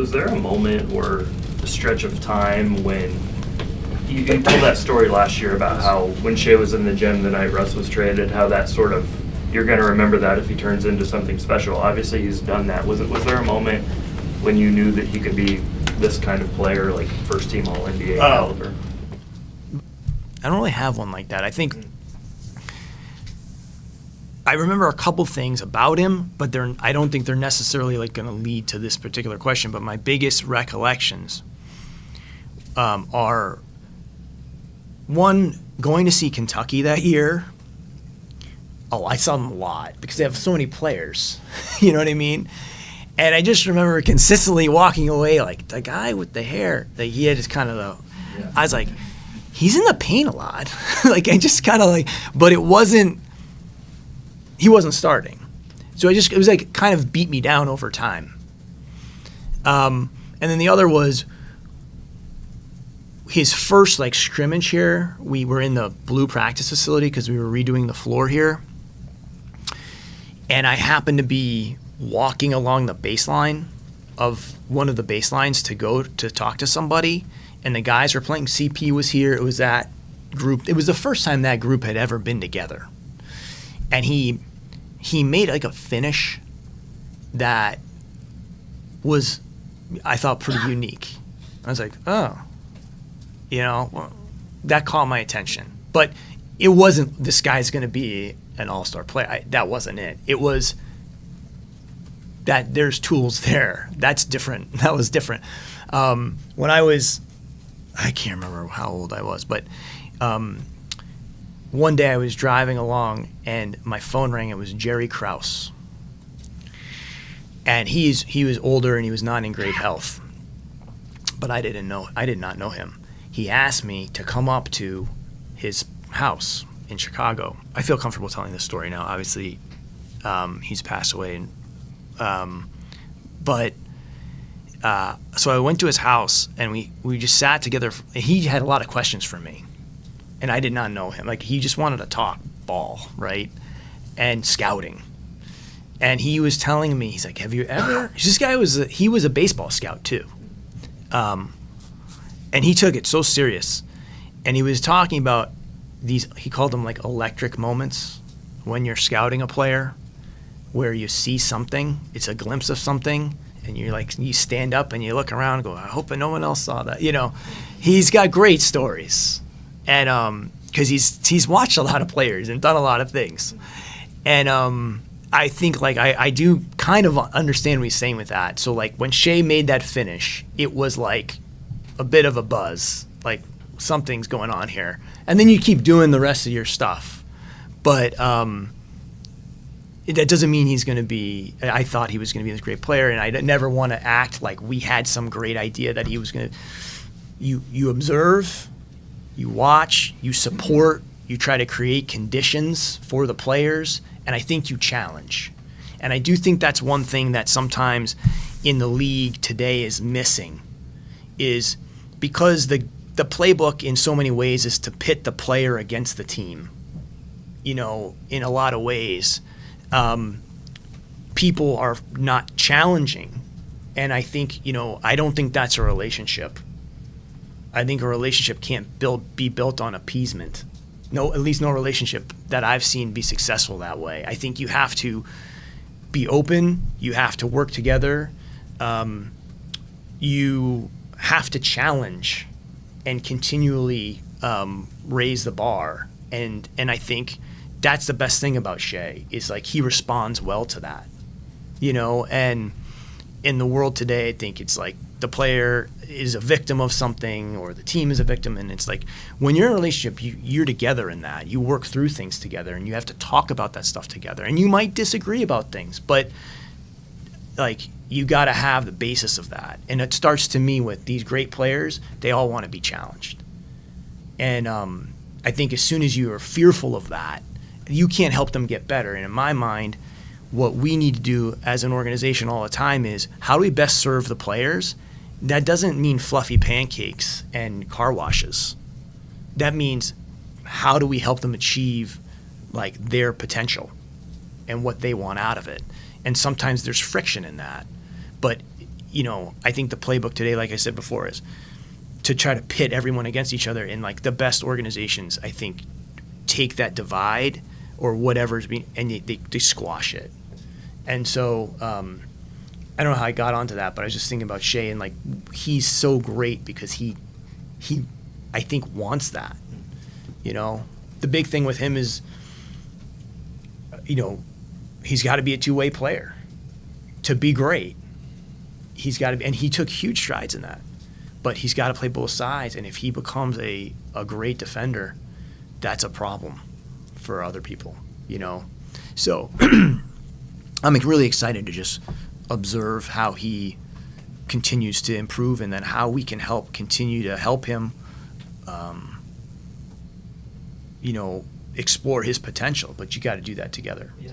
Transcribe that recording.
Was there a moment or a stretch of time when you told that story last year about how when Shai was in the gym the night Russ was traded, how that sort of, you're going to remember that if he turns into something special. Obviously he's done that. Was there a moment when you knew that he could be this kind of player, like first team All-NBA caliber? I don't really have one like that. I think I remember a couple things about him, but I don't think they're necessarily like going to lead to this particular question. But my biggest recollections are, one, going to see Kentucky that year. Oh, I saw them a lot because they have so many players. You know what I mean? And I just remember consistently walking away like the guy with the hair, like he had just kind of the, I was like, he's in the paint a lot. Like I just kind of like, but he wasn't starting. So it was like kind of beat me down over time. And then the other was his first like scrimmage here. We were in the blue practice facility because we were redoing the floor here. And I happened to be walking along the baseline of one of the baselines to go to talk to somebody. And the guys were playing. CP was here. It was that group. It was the first time that group had ever been together. And he made like a finish that was, I thought, pretty unique. I was like, oh, well, that caught my attention. But it wasn't, this guy's going to be an all-star player. That wasn't it. It was that there's tools there. That's different. That was different. When I can't remember how old I was, but one day I was driving along and my phone rang. It was Jerry Krause. And he was older and he was not in great health. But I did not know him. He asked me to come up to his house in Chicago. I feel comfortable telling this story now. Obviously, he's passed away. So I went to his house and we just sat together. And he had a lot of questions for me. And I did not know him. Like, he just wanted to talk ball, right? And scouting. And he was telling me, he's like, have you ever... This guy was a baseball scout, too. And he took it so serious. And he was talking about these, he called them like electric moments when you're scouting a player, where you see something, it's a glimpse of something, and you're like, you stand up and you look around and go, I hope no one else saw that. He's got great stories. And because he's watched a lot of players and done a lot of things. And I think like I do kind of understand what he's saying with that. So like when Shai made that finish, it was like a bit of a buzz, like something's going on here. And then you keep doing the rest of your stuff. But that doesn't mean he's going to be, I thought he was going to be this great player, and I never want to act like we had some great idea that he was going to, you observe, you watch, you support, you try to create conditions for the players, and I think you challenge. And I do think that's one thing that sometimes in the league today is missing, is because the playbook in so many ways is to pit the player against the team. In a lot of ways, people are not challenging. And I think, I don't think that's a relationship. I think a relationship can't be built on appeasement. No, at least no relationship that I've seen be successful that way. I think you have to be open. You have to work together. You have to challenge and continually raise the bar. And I think that's the best thing about Shai, is like he responds well to that. And in the world today, I think it's like the player is a victim of something or the team is a victim. And it's like when you're in a relationship, you're together in that. You work through things together and you have to talk about that stuff together. And you might disagree about things, but like you got to have the basis of that. And it starts to me with these great players, they all want to be challenged. And I think as soon as you are fearful of that, you can't help them get better. And in my mind, what we need to do as an organization all the time is how do we best serve the players? That doesn't mean fluffy pancakes and car washes. That means how do we help them achieve like their potential and what they want out of it? And sometimes there's friction in that. But you know, I think the playbook today, like I said before, is to try to pit everyone against each other. And like the best organizations, I think, take that divide or whatever's being, and they squash it. And so I don't know how I got onto that, but I was just thinking about Shai, and like he's so great because he I think wants that. You know, the big thing with him is, you know, he's got to be a two-way player to be great. He's got to be, and he took huge strides in that. But he's got to play both sides, and if he becomes a great defender, that's a problem for other people, you know. So I'm really excited to just observe how he continues to improve, and then how we can continue to help him, you know, explore his potential. But you got to do that together. Yeah.